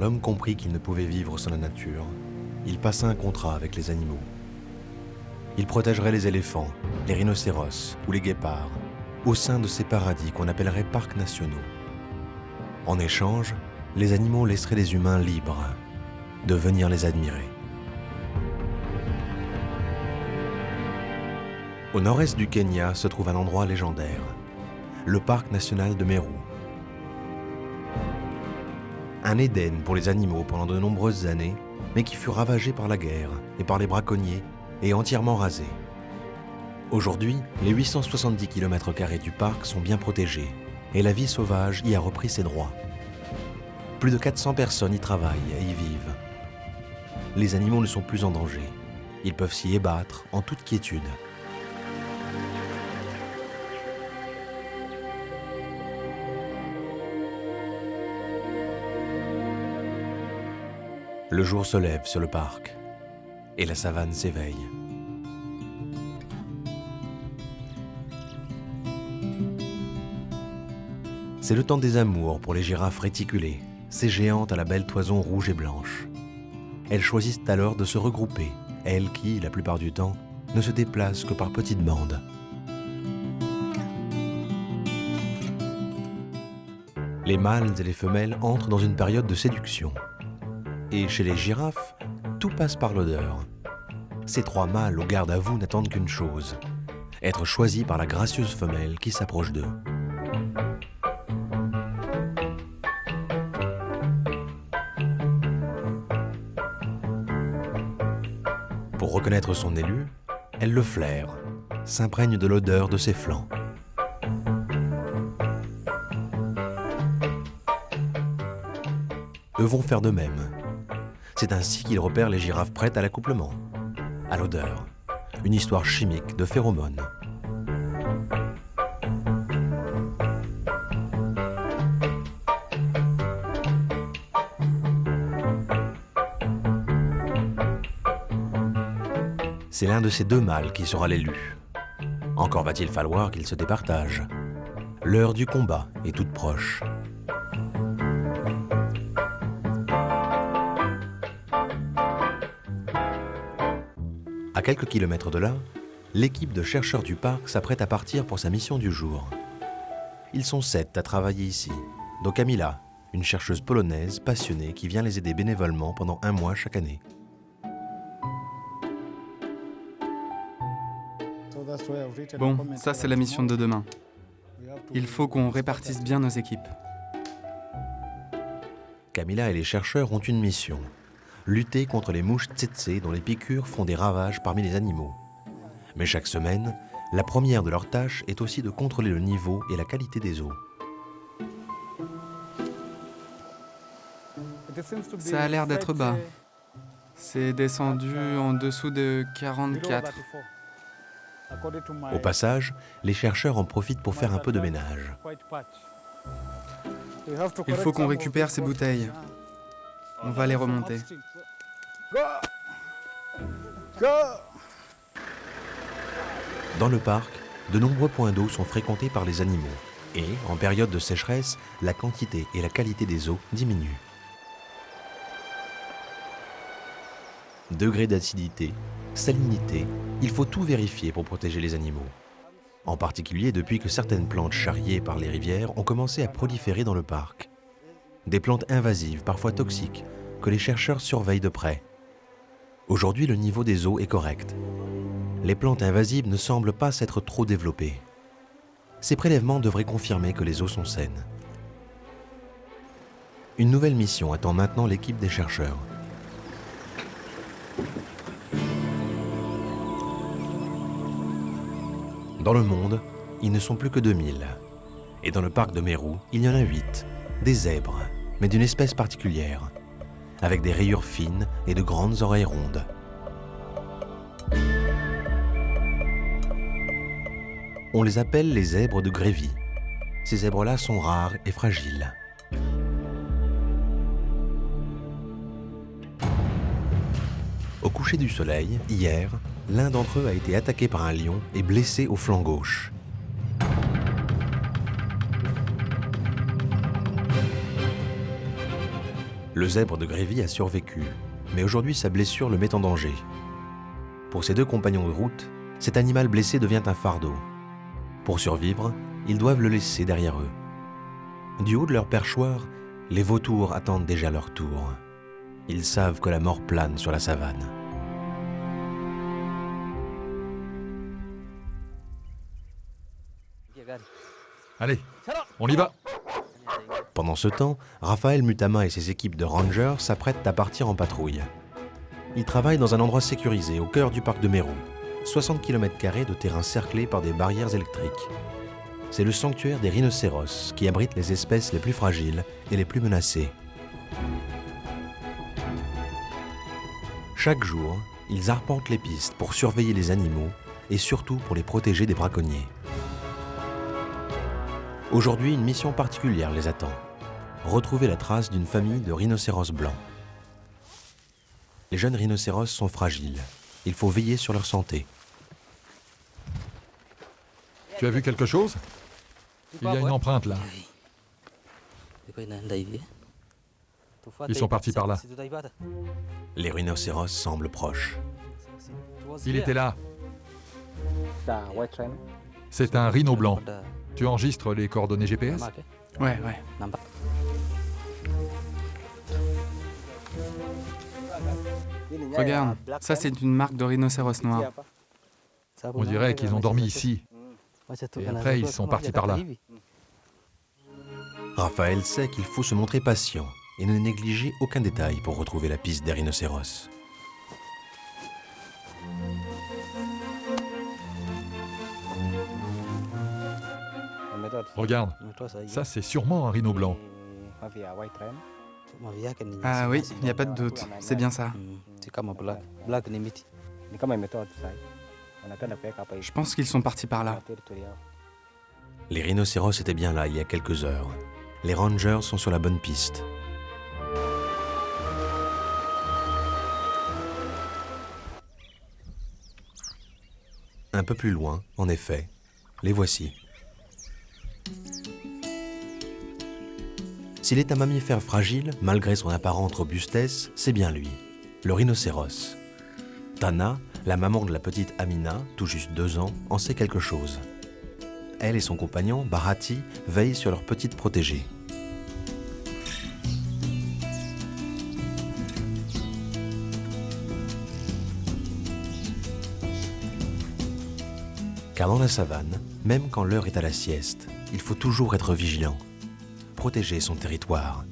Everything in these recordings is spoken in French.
l'homme comprit qu'il ne pouvait vivre sans la nature, il passa un contrat avec les animaux. Il protégerait les éléphants, les rhinocéros ou les guépards au sein de ces paradis qu'on appellerait parcs nationaux. En échange, les animaux laisseraient les humains libres de venir les admirer. Au nord-est du Kenya se trouve un endroit légendaire, le parc national de Meru. Un Éden pour les animaux pendant de nombreuses années, mais qui fut ravagé par la guerre et par les braconniers et entièrement rasé. Aujourd'hui, les 870 km² du parc sont bien protégés et la vie sauvage y a repris ses droits. Plus de 400 personnes y travaillent et y vivent. Les animaux ne sont plus en danger. Ils peuvent s'y ébattre en toute quiétude. Le jour se lève sur le parc et la savane s'éveille. C'est le temps des amours pour les girafes réticulées, ces géantes à la belle toison rouge et blanche. Elles choisissent alors de se regrouper, elles qui, la plupart du temps, ne se déplacent que par petites bandes. Les mâles et les femelles entrent dans une période de séduction. Et chez les girafes, tout passe par l'odeur. Ces trois mâles au garde à vous n'attendent qu'une chose, être choisis par la gracieuse femelle qui s'approche d'eux. Pour reconnaître son élu, elle le flaire, s'imprègne de l'odeur de ses flancs. Eux vont faire de même. C'est ainsi qu'ils repèrent les girafes prêtes à l'accouplement, à l'odeur, une histoire chimique de phéromones. C'est l'un de ces deux mâles qui sera l'élu. Encore va-t-il falloir qu'ils se départagent. L'heure du combat est toute proche. À quelques kilomètres de là, l'équipe de chercheurs du parc s'apprête à partir pour sa mission du jour. Ils sont 7 à travailler ici, dont Kamila, une chercheuse polonaise passionnée qui vient les aider bénévolement pendant 1 mois chaque année. Bon, ça c'est la mission de demain. Il faut qu'on répartisse bien nos équipes. Kamila et les chercheurs ont une mission. Lutter contre les mouches tsetse dont les piqûres font des ravages parmi les animaux. Mais chaque semaine, la première de leurs tâches est aussi de contrôler le niveau et la qualité des eaux. Ça a l'air d'être bas. C'est descendu en dessous de 44. Au passage, les chercheurs en profitent pour faire un peu de ménage. Il faut qu'on récupère ces bouteilles. On va les remonter. Dans le parc, de nombreux points d'eau sont fréquentés par les animaux. Et, en période de sécheresse, la quantité et la qualité des eaux diminuent. Degré d'acidité, salinité, il faut tout vérifier pour protéger les animaux. En particulier depuis que certaines plantes charriées par les rivières ont commencé à proliférer dans le parc. Des plantes invasives, parfois toxiques, que les chercheurs surveillent de près. Aujourd'hui, le niveau des eaux est correct. Les plantes invasives ne semblent pas s'être trop développées. Ces prélèvements devraient confirmer que les eaux sont saines. Une nouvelle mission attend maintenant l'équipe des chercheurs. Dans le monde, ils ne sont plus que 2000. Et dans le parc de Meru, il y en a 8. Des zèbres, mais d'une espèce particulière, avec des rayures fines et de grandes oreilles rondes. On les appelle les zèbres de Grévy. Ces zèbres-là sont rares et fragiles. Au coucher du soleil, hier, l'un d'entre eux a été attaqué par un lion et blessé au flanc gauche. Le zèbre de Grévy a survécu, mais aujourd'hui sa blessure le met en danger. Pour ses deux compagnons de route, cet animal blessé devient un fardeau. Pour survivre, ils doivent le laisser derrière eux. Du haut de leur perchoir, les vautours attendent déjà leur tour. Ils savent que la mort plane sur la savane. Allez, on y va. Pendant ce temps, Raphaël Mutama et ses équipes de rangers s'apprêtent à partir en patrouille. Ils travaillent dans un endroit sécurisé au cœur du parc de Meru, 60 km² de terrain cerclé par des barrières électriques. C'est le sanctuaire des rhinocéros qui abrite les espèces les plus fragiles et les plus menacées. Chaque jour, ils arpentent les pistes pour surveiller les animaux et surtout pour les protéger des braconniers. Aujourd'hui, une mission particulière les attend. Retrouver la trace d'une famille de rhinocéros blancs. Les jeunes rhinocéros sont fragiles. Il faut veiller sur leur santé. Tu as vu quelque chose? Il y a une empreinte là. Ils sont partis par là. Les rhinocéros semblent proches. Il était là. C'est un rhino blanc. Tu enregistres les coordonnées GPS? Ouais. Regarde, ça c'est une marque de rhinocéros noir. On dirait qu'ils ont dormi ici. Et après, ils sont partis par là. Raphaël sait qu'il faut se montrer patient et ne négliger aucun détail pour retrouver la piste des rhinocéros. Regarde, ça c'est sûrement un rhino blanc. Ah oui, il n'y a pas de doute, c'est bien ça. Je pense qu'ils sont partis par là. Les rhinocéros étaient bien là il y a quelques heures. Les rangers sont sur la bonne piste. Un peu plus loin, en effet, les voici. S'il est un mammifère fragile, malgré son apparente robustesse, c'est bien lui, le rhinocéros. Tana, la maman de la petite Amina, tout juste 2 ans, en sait quelque chose. Elle et son compagnon, Bharati, veillent sur leur petite protégée. Car dans la savane, même quand l'heure est à la sieste, il faut toujours être vigilant, protéger son territoire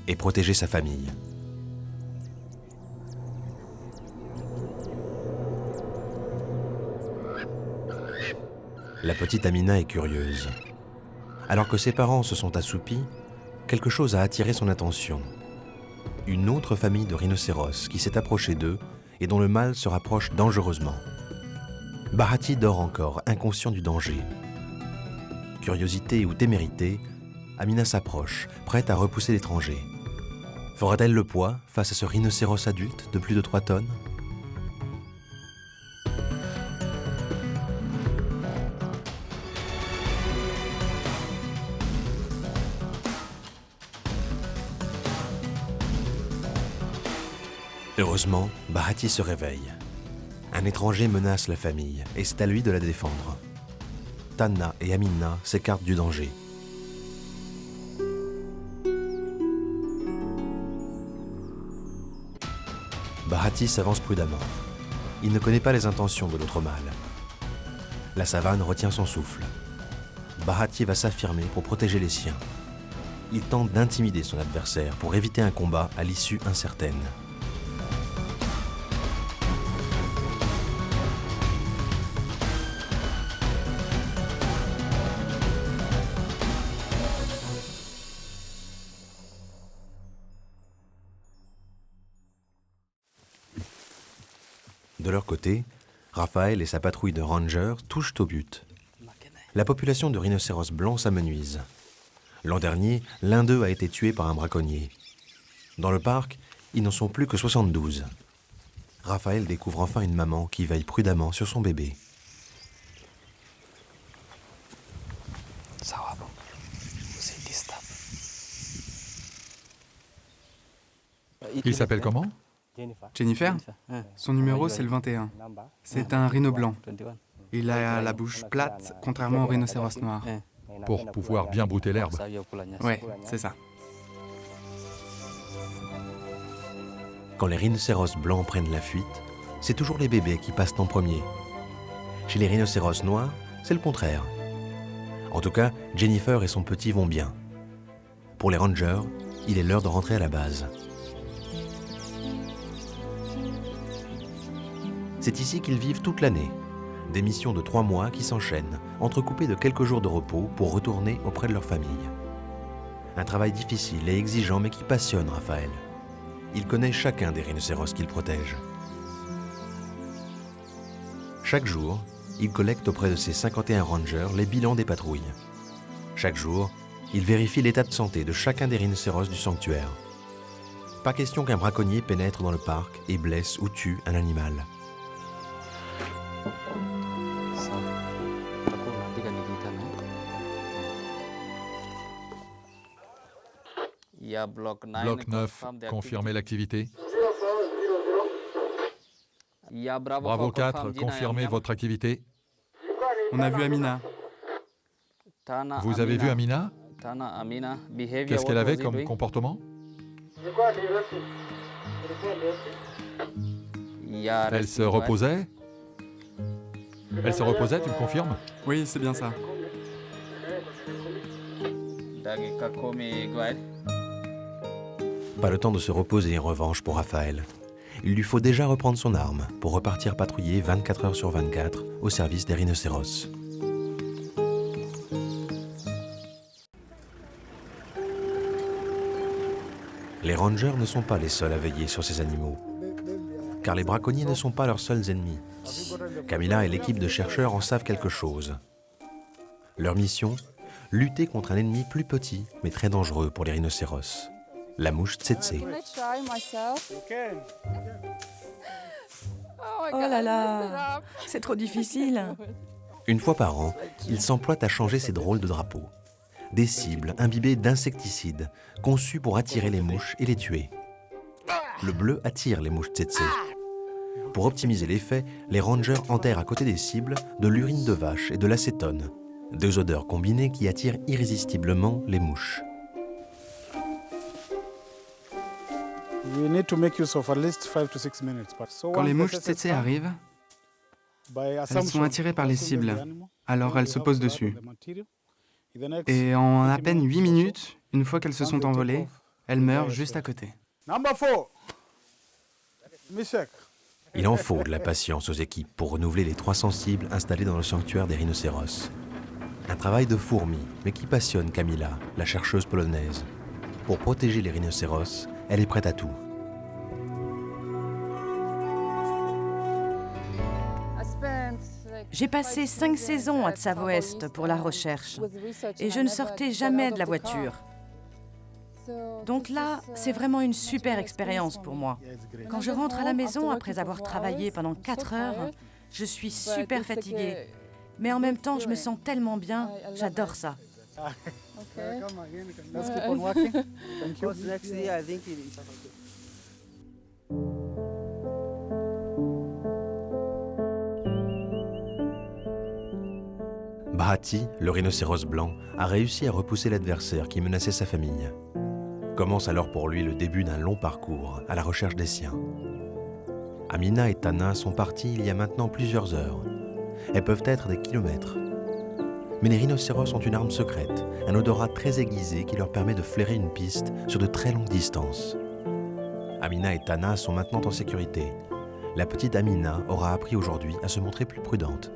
et protéger sa famille. La petite Amina est curieuse. Alors que ses parents se sont assoupis, quelque chose a attiré son attention. Une autre famille de rhinocéros qui s'est approchée d'eux et dont le mâle se rapproche dangereusement. Bharati dort encore, inconscient du danger. Curiosité ou témérité, Amina s'approche, prête à repousser l'étranger. Fera-t-elle le poids face à ce rhinocéros adulte de plus de 3 tonnes ? Heureusement, Bharati se réveille. Un étranger menace la famille et c'est à lui de la défendre. Tana et Amina s'écartent du danger. Bharati s'avance prudemment. Il ne connaît pas les intentions de l'autre mâle. La savane retient son souffle. Bharati va s'affirmer pour protéger les siens. Il tente d'intimider son adversaire pour éviter un combat à l'issue incertaine. De leur côté, Raphaël et sa patrouille de rangers touchent au but. La population de rhinocéros blancs s'amenuise. L'an dernier, l'un d'eux a été tué par un braconnier. Dans le parc, ils n'en sont plus que 72. Raphaël découvre enfin une maman qui veille prudemment sur son bébé. Il s'appelle comment? Jennifer, son numéro c'est le 21. C'est un rhino blanc. Il a la bouche plate, contrairement au rhinocéros noir. Pour pouvoir bien brouter l'herbe. Ouais, c'est ça. Quand les rhinocéros blancs prennent la fuite, c'est toujours les bébés qui passent en premier. Chez les rhinocéros noirs, c'est le contraire. En tout cas, Jennifer et son petit vont bien. Pour les rangers, il est l'heure de rentrer à la base. C'est ici qu'ils vivent toute l'année. Des missions de 3 mois qui s'enchaînent, entrecoupées de quelques jours de repos pour retourner auprès de leur famille. Un travail difficile et exigeant mais qui passionne Raphaël. Il connaît chacun des rhinocéros qu'il protège. Chaque jour, il collecte auprès de ses 51 rangers les bilans des patrouilles. Chaque jour, il vérifie l'état de santé de chacun des rhinocéros du sanctuaire. Pas question qu'un braconnier pénètre dans le parc et blesse ou tue un animal. Bloc 9, confirmez l'activité. Bravo 4, confirmez votre activité. On a vu Amina. Vous avez vu Amina? Qu'est-ce qu'elle avait comme comportement? Elle se reposait? Elle se reposait, tu le confirmes? Oui, c'est bien ça. Pas le temps de se reposer en revanche pour Raphaël. Il lui faut déjà reprendre son arme pour repartir patrouiller 24 heures sur 24 au service des rhinocéros. Les rangers ne sont pas les seuls à veiller sur ces animaux, car les braconniers ne sont pas leurs seuls ennemis. Camilla et l'équipe de chercheurs en savent quelque chose. Leur mission, lutter contre un ennemi plus petit mais très dangereux pour les rhinocéros. La mouche tsetse. Oh là là, c'est trop difficile. Une fois par an, il s'emploie à changer ces drôles de drapeaux. Des cibles imbibées d'insecticides, conçus pour attirer les mouches et les tuer. Le bleu attire les mouches tsetse. Pour optimiser l'effet, les rangers enterrent à côté des cibles de l'urine de vache et de l'acétone, 2 odeurs combinées qui attirent irrésistiblement les mouches. Quand les mouches tsetse arrivent, elles sont attirées par les cibles, alors elles se posent dessus. Et en à peine 8 minutes, une fois qu'elles se sont envolées, elles meurent juste à côté. Il en faut de la patience aux équipes pour renouveler les 300 cibles installées dans le sanctuaire des rhinocéros. Un travail de fourmi, mais qui passionne Camilla, la chercheuse polonaise. Pour protéger les rhinocéros, elle est prête à tout. J'ai passé 5 saisons à Tsavo-Est pour la recherche et je ne sortais jamais de la voiture. Donc là, c'est vraiment une super expérience pour moi. Quand je rentre à la maison après avoir travaillé pendant 4 heures, je suis super fatiguée. Mais en même temps, je me sens tellement bien, j'adore ça. Bharati, le rhinocéros blanc, a réussi à repousser l'adversaire qui menaçait sa famille. Commence alors pour lui le début d'un long parcours à la recherche des siens. Amina et Tana sont partis il y a maintenant plusieurs heures. Elles peuvent être des kilomètres. Mais les rhinocéros ont une arme secrète, un odorat très aiguisé qui leur permet de flairer une piste sur de très longues distances. Amina et Tana sont maintenant en sécurité. La petite Amina aura appris aujourd'hui à se montrer plus prudente.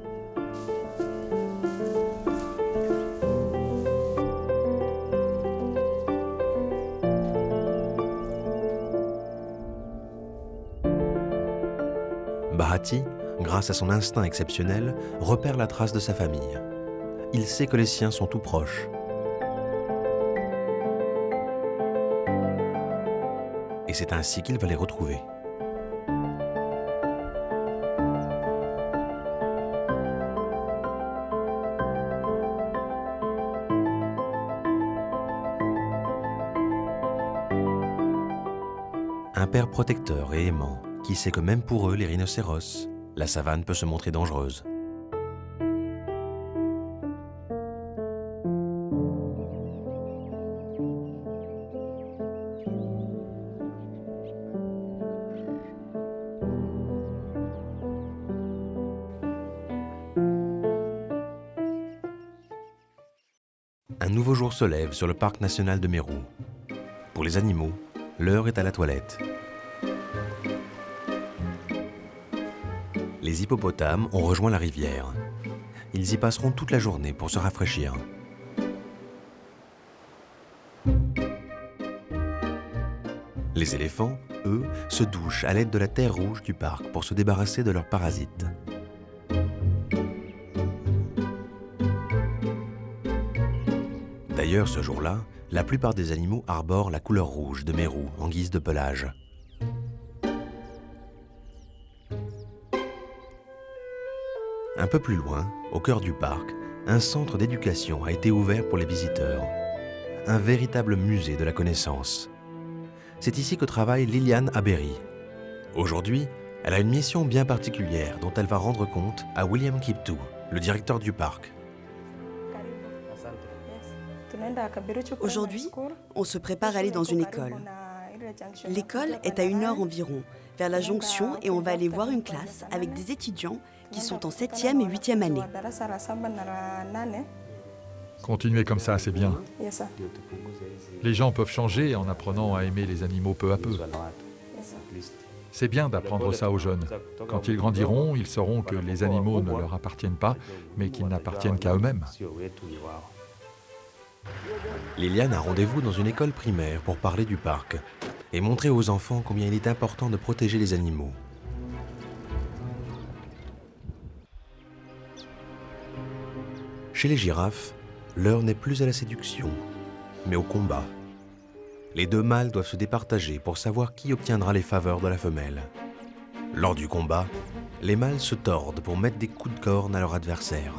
Bharati, grâce à son instinct exceptionnel, repère la trace de sa famille. Il sait que les siens sont tout proches. Et c'est ainsi qu'il va les retrouver. Un père protecteur et aimant, qui sait que même pour eux, les rhinocéros, la savane peut se montrer dangereuse. Un nouveau jour se lève sur le parc national de Meru. Pour les animaux, l'heure est à la toilette. Les hippopotames ont rejoint la rivière. Ils y passeront toute la journée pour se rafraîchir. Les éléphants, eux, se douchent à l'aide de la terre rouge du parc pour se débarrasser de leurs parasites. D'ailleurs, ce jour-là, la plupart des animaux arborent la couleur rouge de Meru en guise de pelage. Un peu plus loin, au cœur du parc, un centre d'éducation a été ouvert pour les visiteurs. Un véritable musée de la connaissance. C'est ici que travaille Liliane Aberi. Aujourd'hui, elle a une mission bien particulière dont elle va rendre compte à William Kiptoo, le directeur du parc. Aujourd'hui, on se prépare à aller dans une école. L'école est à 1 heure environ, vers la jonction, et on va aller voir une classe avec des étudiants qui sont en 7e et 8e année. Continuez comme ça, c'est bien. Les gens peuvent changer en apprenant à aimer les animaux peu à peu. C'est bien d'apprendre ça aux jeunes. Quand ils grandiront, ils sauront que les animaux ne leur appartiennent pas, mais qu'ils n'appartiennent qu'à eux-mêmes. Liliane a rendez-vous dans une école primaire pour parler du parc et montrer aux enfants combien il est important de protéger les animaux. Chez les girafes, l'heure n'est plus à la séduction, mais au combat. Les deux mâles doivent se départager pour savoir qui obtiendra les faveurs de la femelle. Lors du combat, les mâles se tordent pour mettre des coups de corne à leur adversaire.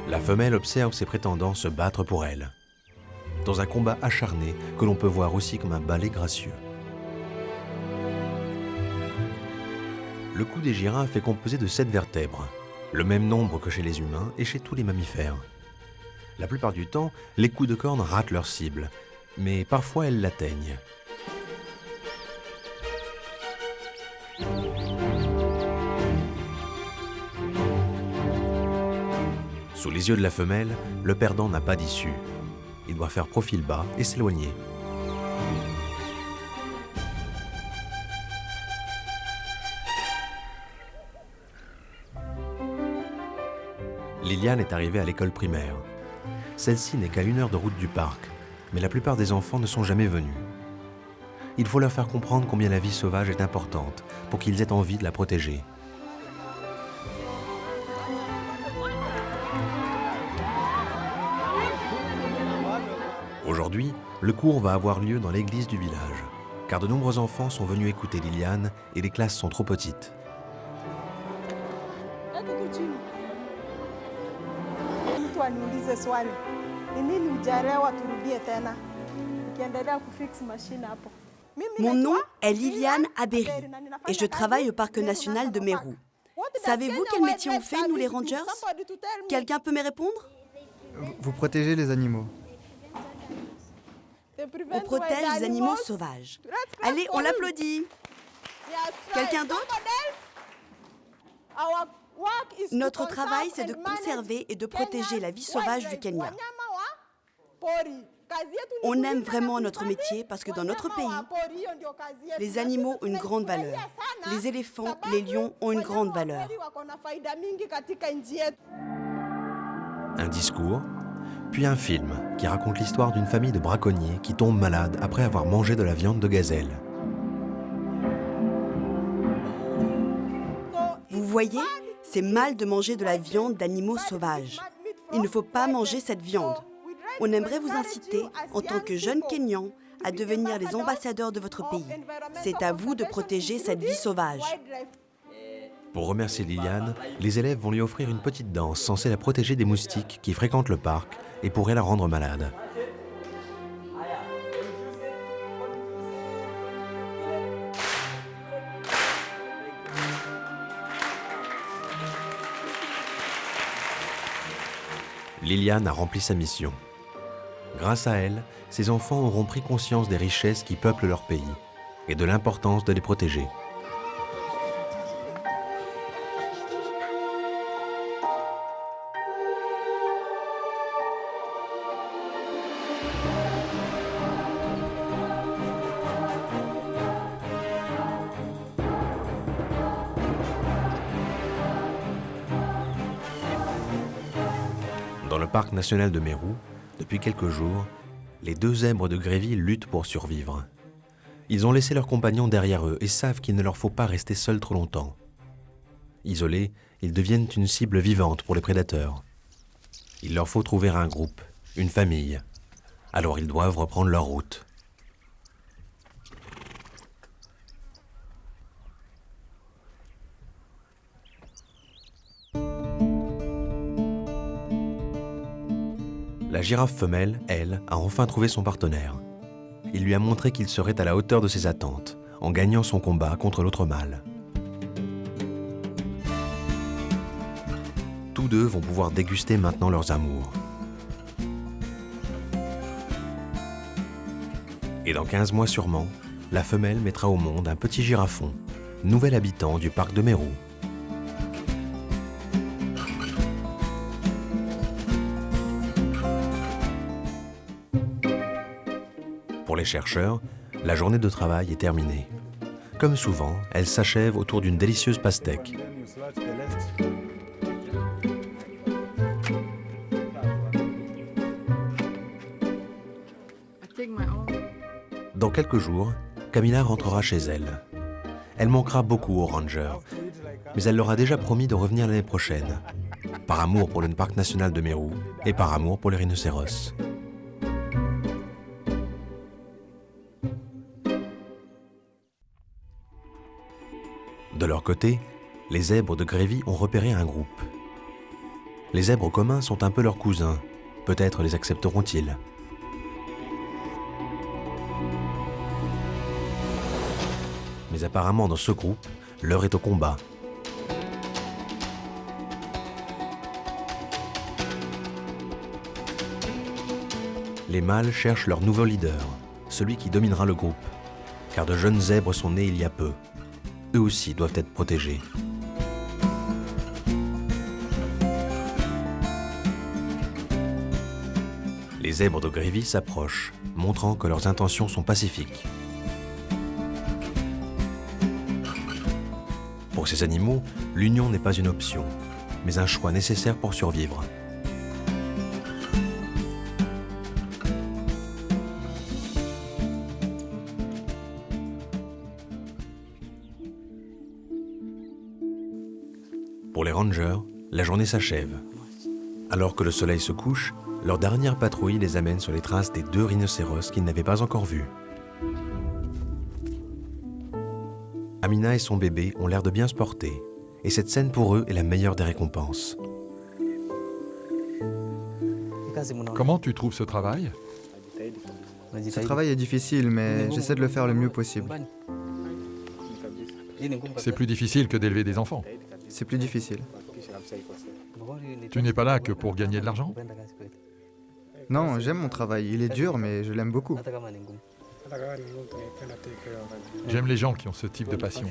La femelle observe ses prétendants se battre pour elle, dans un combat acharné que l'on peut voir aussi comme un ballet gracieux. Le cou des girafes est composé de 7 vertèbres, le même nombre que chez les humains et chez tous les mammifères. La plupart du temps, les coups de corne ratent leur cible, mais parfois elles l'atteignent. Sous les yeux de la femelle, le perdant n'a pas d'issue. Il doit faire profil bas et s'éloigner. Liliane est arrivée à l'école primaire. Celle-ci n'est qu'à 1 heure de route du parc, mais la plupart des enfants ne sont jamais venus. Il faut leur faire comprendre combien la vie sauvage est importante pour qu'ils aient envie de la protéger. Aujourd'hui, le cours va avoir lieu dans l'église du village, car de nombreux enfants sont venus écouter Liliane et les classes sont trop petites. Mon nom est Liliane Aberi et je travaille au parc national de Meru. Savez-vous quel métier on fait, nous les rangers? Quelqu'un peut me répondre? Vous protégez les animaux. On protège les animaux sauvages. Allez, on l'applaudit. Quelqu'un d'autre? Notre travail, c'est de conserver et de protéger la vie sauvage du Kenya. On aime vraiment notre métier parce que dans notre pays, les animaux ont une grande valeur. Les éléphants, les lions ont une grande valeur. Un discours, puis un film qui raconte l'histoire d'une famille de braconniers qui tombe malade après avoir mangé de la viande de gazelle. Vous voyez, c'est mal de manger de la viande d'animaux sauvages. Il ne faut pas manger cette viande. On aimerait vous inciter, en tant que jeunes Kenyans, à devenir les ambassadeurs de votre pays. C'est à vous de protéger cette vie sauvage. Pour remercier Liliane, les élèves vont lui offrir une petite danse censée la protéger des moustiques qui fréquentent le parc et pourraient la rendre malade. Liliane a rempli sa mission. Grâce à elle, ses enfants auront pris conscience des richesses qui peuplent leur pays et de l'importance de les protéger. Dans le parc national de Meru, depuis quelques jours, les 2 zèbres de Grévy luttent pour survivre. Ils ont laissé leurs compagnons derrière eux et savent qu'il ne leur faut pas rester seuls trop longtemps. Isolés, ils deviennent une cible vivante pour les prédateurs. Il leur faut trouver un groupe, une famille. Alors ils doivent reprendre leur route. La girafe femelle, elle, a enfin trouvé son partenaire. Il lui a montré qu'il serait à la hauteur de ses attentes, en gagnant son combat contre l'autre mâle. Tous deux vont pouvoir déguster maintenant leurs amours. Et dans 15 mois sûrement, la femelle mettra au monde un petit girafon, nouvel habitant du parc de Meru. Pour les chercheurs, la journée de travail est terminée. Comme souvent, elle s'achève autour d'une délicieuse pastèque. Dans quelques jours, Camilla rentrera chez elle. Elle manquera beaucoup aux rangers, mais elle leur a déjà promis de revenir l'année prochaine, par amour pour le parc national de Meru et par amour pour les rhinocéros. De leur côté, les zèbres de Grévy ont repéré un groupe. Les zèbres communs sont un peu leurs cousins. Peut-être les accepteront-ils. Mais apparemment, dans ce groupe, l'heure est au combat. Les mâles cherchent leur nouveau leader, celui qui dominera le groupe, car de jeunes zèbres sont nés il y a peu. Eux aussi doivent être protégés. Les zèbres de Grévy s'approchent, montrant que leurs intentions sont pacifiques. Pour ces animaux, l'union n'est pas une option, mais un choix nécessaire pour survivre. Pour les rangers, la journée s'achève. Alors que le soleil se couche, leur dernière patrouille les amène sur les traces des 2 rhinocéros qu'ils n'avaient pas encore vus. Amina et son bébé ont l'air de bien se porter, et cette scène pour eux est la meilleure des récompenses. Comment tu trouves ce travail? Ce travail est difficile, mais j'essaie de le faire le mieux possible. C'est plus difficile que d'élever des enfants. C'est plus difficile. Tu n'es pas là que pour gagner de l'argent? Non, j'aime mon travail. Il est dur, mais je l'aime beaucoup. J'aime les gens qui ont ce type de passion.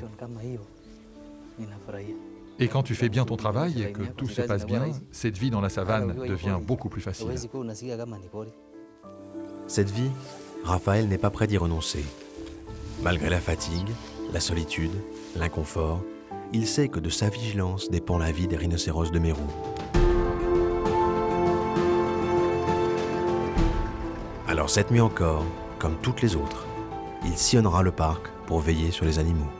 Et quand tu fais bien ton travail et que tout se passe bien, cette vie dans la savane devient beaucoup plus facile. Cette vie, Raphaël n'est pas prêt d'y renoncer. Malgré la fatigue, la solitude, l'inconfort, il sait que de sa vigilance dépend la vie des rhinocéros de Meru. Alors cette nuit encore, comme toutes les autres, il sillonnera le parc pour veiller sur les animaux.